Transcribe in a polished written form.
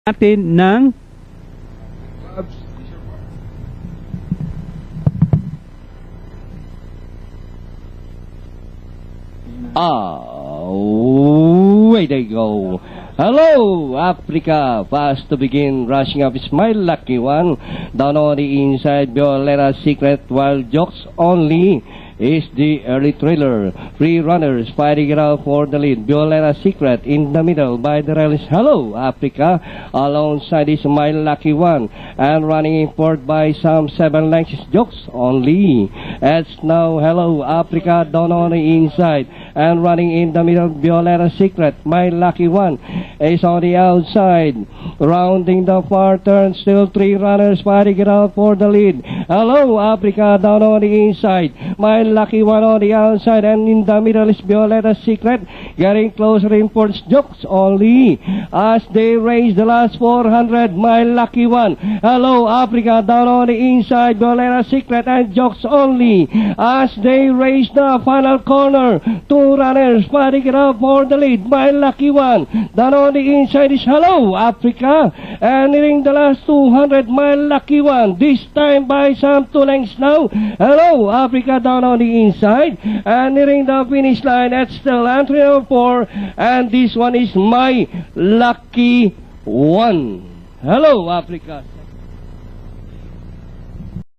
natin ng way they go. Hello, Africa. Fast to begin, rushing up is my lucky one. Down on the inside, Violeta Secret, while jokes only is the early thriller. Three runners fighting it out for the lead. Violeta Secret in the middle by the rails. Hello, Africa. Alongside is my lucky one. And running in fourth by some 7 lengths is jokes only. It's now Hello, Africa down on the inside. And running in the middle, Violeta Secret, my lucky one, is on the outside. Rounding the far turn, still 3 runners fighting it out for the lead. Hello, Africa down on the inside. My lucky one on the outside, and in the middle is Violeta Secret, getting closer in for jokes only. As they race the last 400, my lucky one. Hello, Africa down on the inside, Violeta Secret and jokes only. As they race the final corner, 2 runners fighting it out for the lead. My lucky one down on the inside is Hello, Africa, and nearing the last 200, my lucky one, this time by some 2 lengths now. Hello, Africa down on the inside, and nearing the finish line. That's still entry number 4, and this one is my lucky one. Hello, Africa.